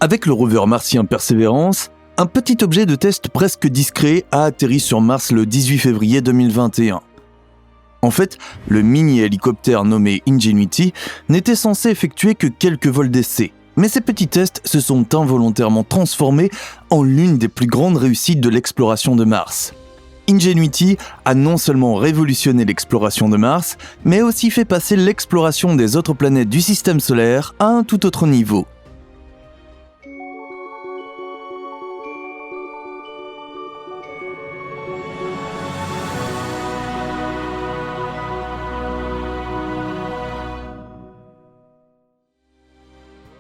Avec le rover martien Perseverance, un petit objet de test presque discret a atterri sur Mars le 18 février 2021. En fait, le mini-hélicoptère nommé Ingenuity n'était censé effectuer que quelques vols d'essai. Mais ces petits tests se sont involontairement transformés en l'une des plus grandes réussites de l'exploration de Mars. Ingenuity a non seulement révolutionné l'exploration de Mars, mais aussi fait passer l'exploration des autres planètes du système solaire à un tout autre niveau.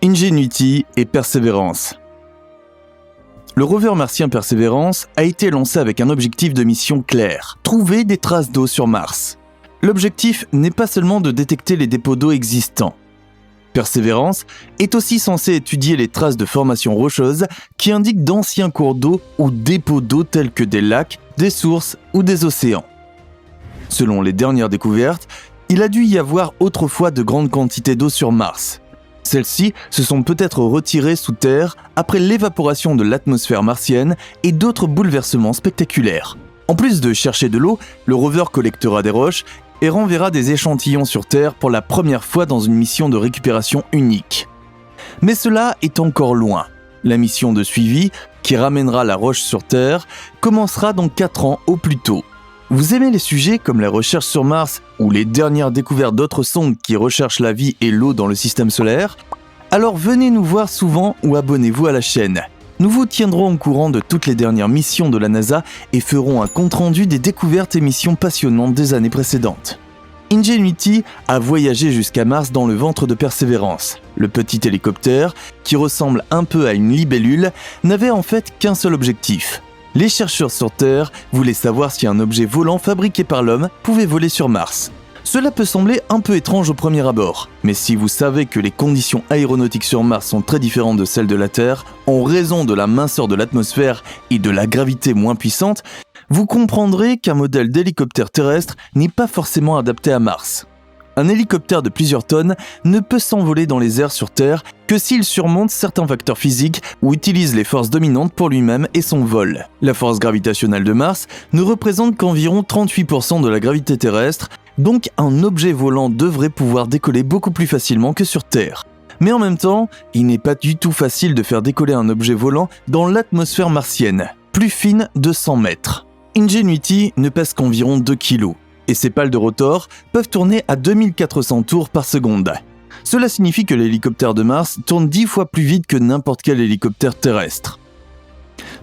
Ingenuity et Perseverance. Le rover martien Perseverance a été lancé avec un objectif de mission clair, trouver des traces d'eau sur Mars. L'objectif n'est pas seulement de détecter les dépôts d'eau existants. Perseverance est aussi censé étudier les traces de formations rocheuses qui indiquent d'anciens cours d'eau ou dépôts d'eau tels que des lacs, des sources ou des océans. Selon les dernières découvertes, il a dû y avoir autrefois de grandes quantités d'eau sur Mars. Celles-ci se sont peut-être retirées sous terre après l'évaporation de l'atmosphère martienne et d'autres bouleversements spectaculaires. En plus de chercher de l'eau, le rover collectera des roches et renverra des échantillons sur Terre pour la première fois dans une mission de récupération unique. Mais cela est encore loin. La mission de suivi, qui ramènera la roche sur Terre, commencera dans 4 ans au plus tôt. Vous aimez les sujets comme les recherches sur Mars ou les dernières découvertes d'autres sondes qui recherchent la vie et l'eau dans le système solaire? Alors venez nous voir souvent ou abonnez-vous à la chaîne. Nous vous tiendrons au courant de toutes les dernières missions de la NASA et ferons un compte-rendu des découvertes et missions passionnantes des années précédentes. Ingenuity a voyagé jusqu'à Mars dans le ventre de Perseverance. Le petit hélicoptère, qui ressemble un peu à une libellule, n'avait en fait qu'un seul objectif. Les chercheurs sur Terre voulaient savoir si un objet volant fabriqué par l'homme pouvait voler sur Mars. Cela peut sembler un peu étrange au premier abord, mais si vous savez que les conditions aéronautiques sur Mars sont très différentes de celles de la Terre, en raison de la minceur de l'atmosphère et de la gravité moins puissante, vous comprendrez qu'un modèle d'hélicoptère terrestre n'est pas forcément adapté à Mars. Un hélicoptère de plusieurs tonnes ne peut s'envoler dans les airs sur Terre que s'il surmonte certains facteurs physiques ou utilise les forces dominantes pour lui-même et son vol. La force gravitationnelle de Mars ne représente qu'environ 38% de la gravité terrestre, donc un objet volant devrait pouvoir décoller beaucoup plus facilement que sur Terre. Mais en même temps, il n'est pas du tout facile de faire décoller un objet volant dans l'atmosphère martienne, plus fine de 100 mètres. Ingenuity ne pèse qu'environ 2 kg. Et ses pales de rotor peuvent tourner à 2400 tours par seconde. Cela signifie que l'hélicoptère de Mars tourne 10 fois plus vite que n'importe quel hélicoptère terrestre.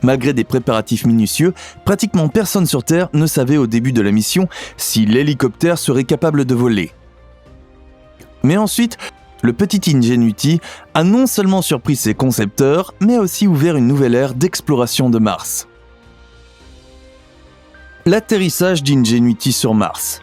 Malgré des préparatifs minutieux, pratiquement personne sur Terre ne savait au début de la mission si l'hélicoptère serait capable de voler. Mais ensuite, le petit Ingenuity a non seulement surpris ses concepteurs, mais aussi ouvert une nouvelle ère d'exploration de Mars. L'atterrissage d'Ingenuity sur Mars.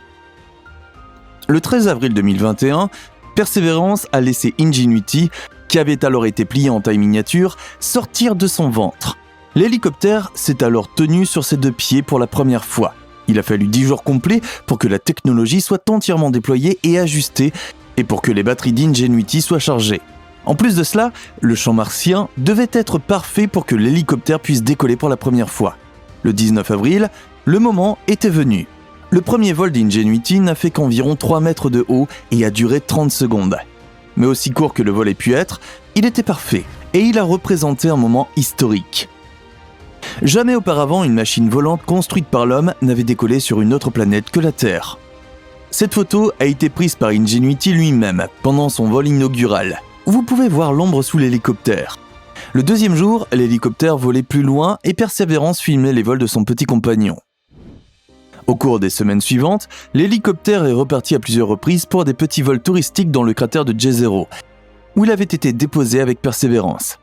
Le 13 avril 2021, Perseverance a laissé Ingenuity, qui avait alors été plié en taille miniature, sortir de son ventre. L'hélicoptère s'est alors tenu sur ses 2 pieds pour la première fois. Il a fallu 10 jours complets pour que la technologie soit entièrement déployée et ajustée, et pour que les batteries d'Ingenuity soient chargées. En plus de cela, le champ martien devait être parfait pour que l'hélicoptère puisse décoller pour la première fois. Le 19 avril, le moment était venu. Le premier vol d'Ingenuity n'a fait qu'environ 3 mètres de haut et a duré 30 secondes. Mais aussi court que le vol ait pu être, il était parfait et il a représenté un moment historique. Jamais auparavant une machine volante construite par l'homme n'avait décollé sur une autre planète que la Terre. Cette photo a été prise par Ingenuity lui-même pendant son vol inaugural. Vous pouvez voir l'ombre sous l'hélicoptère. Le deuxième jour, l'hélicoptère volait plus loin et Perseverance filmait les vols de son petit compagnon. Au cours des semaines suivantes, l'hélicoptère est reparti à plusieurs reprises pour des petits vols touristiques dans le cratère de Jezero, où il avait été déposé avec Perseverance.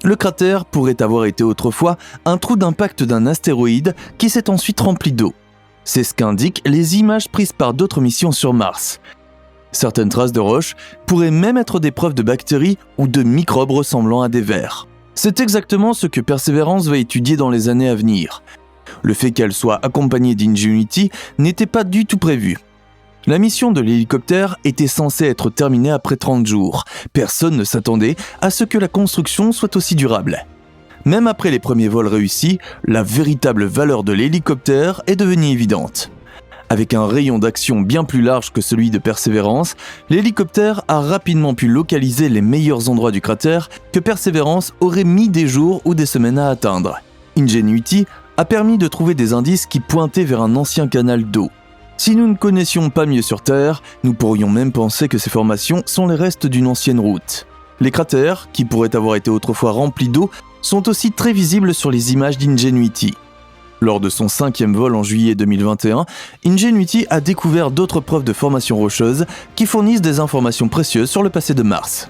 Le cratère pourrait avoir été autrefois un trou d'impact d'un astéroïde qui s'est ensuite rempli d'eau. C'est ce qu'indiquent les images prises par d'autres missions sur Mars. Certaines traces de roches pourraient même être des preuves de bactéries ou de microbes ressemblant à des vers. C'est exactement ce que Perseverance va étudier dans les années à venir. Le fait qu'elle soit accompagnée d'Ingenuity n'était pas du tout prévu. La mission de l'hélicoptère était censée être terminée après 30 jours. Personne ne s'attendait à ce que la construction soit aussi durable. Même après les premiers vols réussis, la véritable valeur de l'hélicoptère est devenue évidente. Avec un rayon d'action bien plus large que celui de Perseverance, l'hélicoptère a rapidement pu localiser les meilleurs endroits du cratère que Perseverance aurait mis des jours ou des semaines à atteindre. Ingenuity a permis de trouver des indices qui pointaient vers un ancien canal d'eau. Si nous ne connaissions pas mieux sur Terre, nous pourrions même penser que ces formations sont les restes d'une ancienne route. Les cratères, qui pourraient avoir été autrefois remplis d'eau, sont aussi très visibles sur les images d'Ingenuity. Lors de son 5e vol en juillet 2021, Ingenuity a découvert d'autres preuves de formations rocheuses qui fournissent des informations précieuses sur le passé de Mars.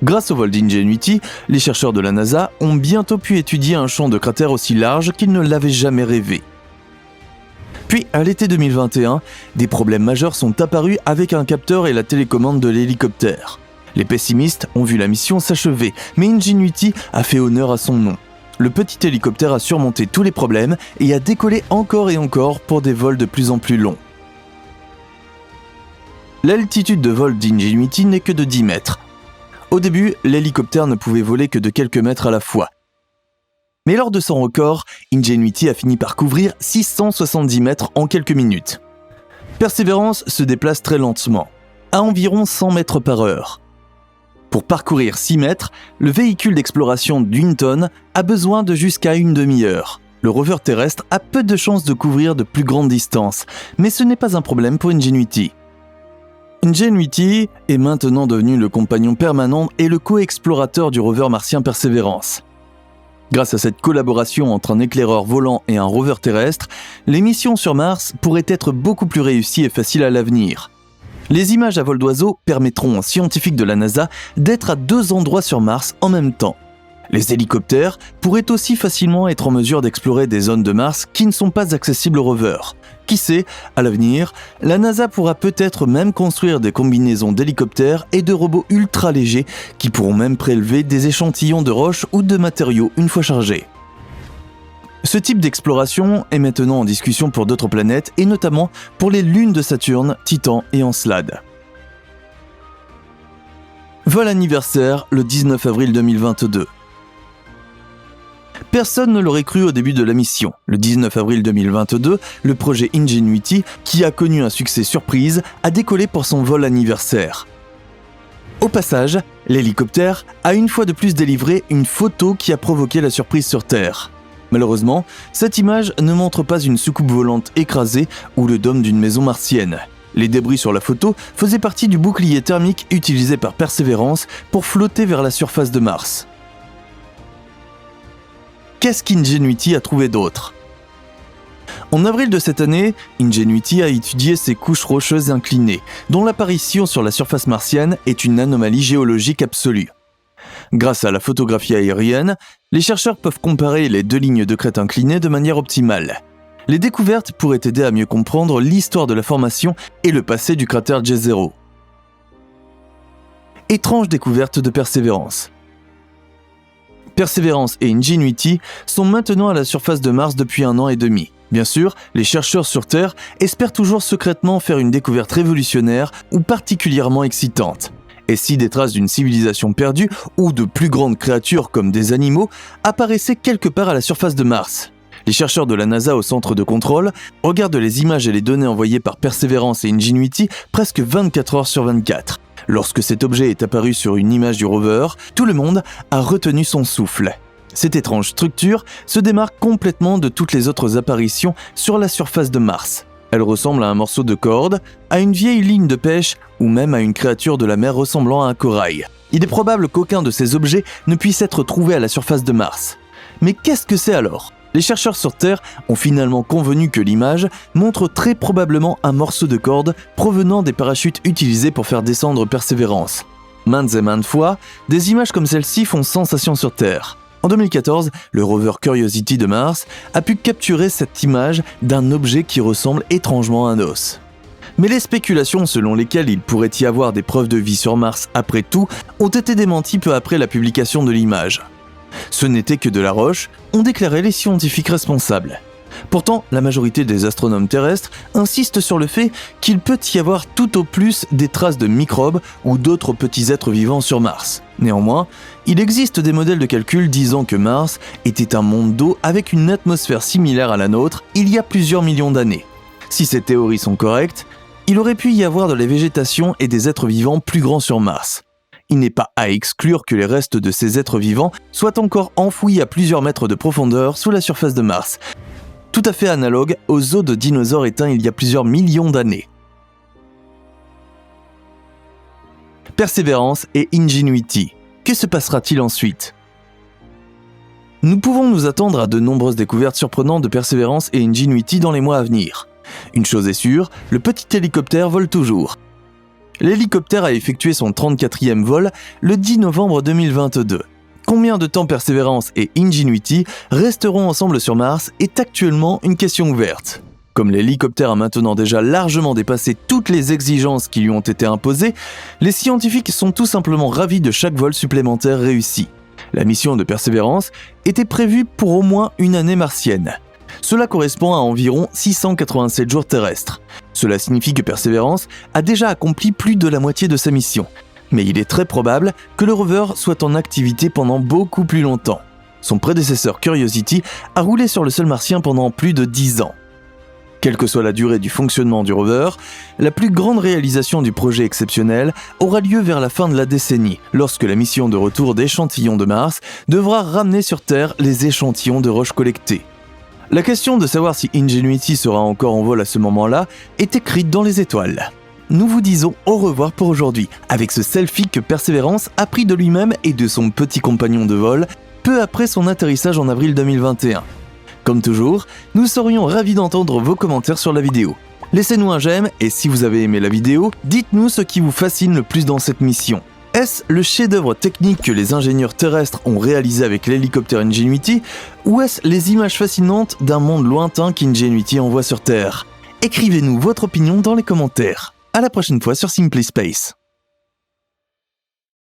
Grâce au vol d'Ingenuity, les chercheurs de la NASA ont bientôt pu étudier un champ de cratères aussi large qu'ils ne l'avaient jamais rêvé. Puis, à l'été 2021, des problèmes majeurs sont apparus avec un capteur et la télécommande de l'hélicoptère. Les pessimistes ont vu la mission s'achever, mais Ingenuity a fait honneur à son nom. Le petit hélicoptère a surmonté tous les problèmes et a décollé encore et encore pour des vols de plus en plus longs. L'altitude de vol d'Ingenuity n'est que de 10 mètres. Au début, l'hélicoptère ne pouvait voler que de quelques mètres à la fois. Mais lors de son record, Ingenuity a fini par couvrir 670 mètres en quelques minutes. Perseverance se déplace très lentement, à environ 100 mètres par heure. Pour parcourir 6 mètres, le véhicule d'exploration d'une tonne a besoin de jusqu'à une demi-heure. Le rover terrestre a peu de chances de couvrir de plus grandes distances, mais ce n'est pas un problème pour Ingenuity. Ingenuity est maintenant devenu le compagnon permanent et le co-explorateur du rover martien Perseverance. Grâce à cette collaboration entre un éclaireur volant et un rover terrestre, les missions sur Mars pourraient être beaucoup plus réussies et faciles à l'avenir. Les images à vol d'oiseau permettront aux scientifiques de la NASA d'être à 2 endroits sur Mars en même temps. Les hélicoptères pourraient aussi facilement être en mesure d'explorer des zones de Mars qui ne sont pas accessibles au rover. Qui sait, à l'avenir, la NASA pourra peut-être même construire des combinaisons d'hélicoptères et de robots ultra légers qui pourront même prélever des échantillons de roches ou de matériaux une fois chargés. Ce type d'exploration est maintenant en discussion pour d'autres planètes et notamment pour les lunes de Saturne, Titan et Encelade. Vol anniversaire le 19 avril 2022. Personne ne l'aurait cru au début de la mission. Le 19 avril 2022, le projet Ingenuity, qui a connu un succès surprise, a décollé pour son vol anniversaire. Au passage, l'hélicoptère a une fois de plus délivré une photo qui a provoqué la surprise sur Terre. Malheureusement, cette image ne montre pas une soucoupe volante écrasée ou le dôme d'une maison martienne. Les débris sur la photo faisaient partie du bouclier thermique utilisé par Perseverance pour flotter vers la surface de Mars. Qu'est-ce qu'Ingenuity a trouvé d'autre ? En avril de cette année, Ingenuity a étudié ces couches rocheuses inclinées, dont l'apparition sur la surface martienne est une anomalie géologique absolue. Grâce à la photographie aérienne, les chercheurs peuvent comparer les 2 lignes de crête inclinées de manière optimale. Les découvertes pourraient aider à mieux comprendre l'histoire de la formation et le passé du cratère Jezero. Étrange découverte de Perseverance. Perseverance et Ingenuity sont maintenant à la surface de Mars depuis 1 an et demi. Bien sûr, les chercheurs sur Terre espèrent toujours secrètement faire une découverte révolutionnaire ou particulièrement excitante. Et si des traces d'une civilisation perdue ou de plus grandes créatures comme des animaux apparaissaient quelque part à la surface de Mars ? Les chercheurs de la NASA au centre de contrôle regardent les images et les données envoyées par Perseverance et Ingenuity presque 24 heures sur 24. Lorsque cet objet est apparu sur une image du rover, tout le monde a retenu son souffle. Cette étrange structure se démarque complètement de toutes les autres apparitions sur la surface de Mars. Elle ressemble à un morceau de corde, à une vieille ligne de pêche ou même à une créature de la mer ressemblant à un corail. Il est probable qu'aucun de ces objets ne puisse être trouvé à la surface de Mars. Mais qu'est-ce que c'est alors ? Les chercheurs sur Terre ont finalement convenu que l'image montre très probablement un morceau de corde provenant des parachutes utilisés pour faire descendre Perseverance. Maintes et maintes fois, des images comme celle-ci font sensation sur Terre. En 2014, le rover Curiosity de Mars a pu capturer cette image d'un objet qui ressemble étrangement à un os. Mais les spéculations selon lesquelles il pourrait y avoir des preuves de vie sur Mars après tout ont été démenties peu après la publication de l'image. Ce n'était que de la roche, ont déclaré les scientifiques responsables. Pourtant, la majorité des astronomes terrestres insistent sur le fait qu'il peut y avoir tout au plus des traces de microbes ou d'autres petits êtres vivants sur Mars. Néanmoins, il existe des modèles de calcul disant que Mars était un monde d'eau avec une atmosphère similaire à la nôtre il y a plusieurs millions d'années. Si ces théories sont correctes, il aurait pu y avoir de la végétation et des êtres vivants plus grands sur Mars. Il n'est pas à exclure que les restes de ces êtres vivants soient encore enfouis à plusieurs mètres de profondeur sous la surface de Mars, tout à fait analogue aux os de dinosaures éteints il y a plusieurs millions d'années. Perseverance et Ingenuity. Que se passera-t-il ensuite ? Nous pouvons nous attendre à de nombreuses découvertes surprenantes de Perseverance et Ingenuity dans les mois à venir. Une chose est sûre, le petit hélicoptère vole toujours. L'hélicoptère a effectué son 34e vol le 10 novembre 2022. Combien de temps Perseverance et Ingenuity resteront ensemble sur Mars est actuellement une question ouverte. Comme l'hélicoptère a maintenant déjà largement dépassé toutes les exigences qui lui ont été imposées, les scientifiques sont tout simplement ravis de chaque vol supplémentaire réussi. La mission de Perseverance était prévue pour au moins une année martienne. Cela correspond à environ 687 jours terrestres. Cela signifie que Perseverance a déjà accompli plus de la moitié de sa mission. Mais il est très probable que le rover soit en activité pendant beaucoup plus longtemps. Son prédécesseur Curiosity a roulé sur le sol martien pendant plus de 10 ans. Quelle que soit la durée du fonctionnement du rover, la plus grande réalisation du projet exceptionnel aura lieu vers la fin de la décennie, lorsque la mission de retour d'échantillons de Mars devra ramener sur Terre les échantillons de roches collectés. La question de savoir si Ingenuity sera encore en vol à ce moment-là est écrite dans les étoiles. Nous vous disons au revoir pour aujourd'hui, avec ce selfie que Perseverance a pris de lui-même et de son petit compagnon de vol, peu après son atterrissage en avril 2021. Comme toujours, nous serions ravis d'entendre vos commentaires sur la vidéo. Laissez-nous un j'aime et si vous avez aimé la vidéo, dites-nous ce qui vous fascine le plus dans cette mission. Est-ce le chef-d'œuvre technique que les ingénieurs terrestres ont réalisé avec l'hélicoptère Ingenuity ou est-ce les images fascinantes d'un monde lointain qu'Ingenuity envoie sur Terre ? Écrivez-nous votre opinion dans les commentaires. À la prochaine fois sur Simply Space.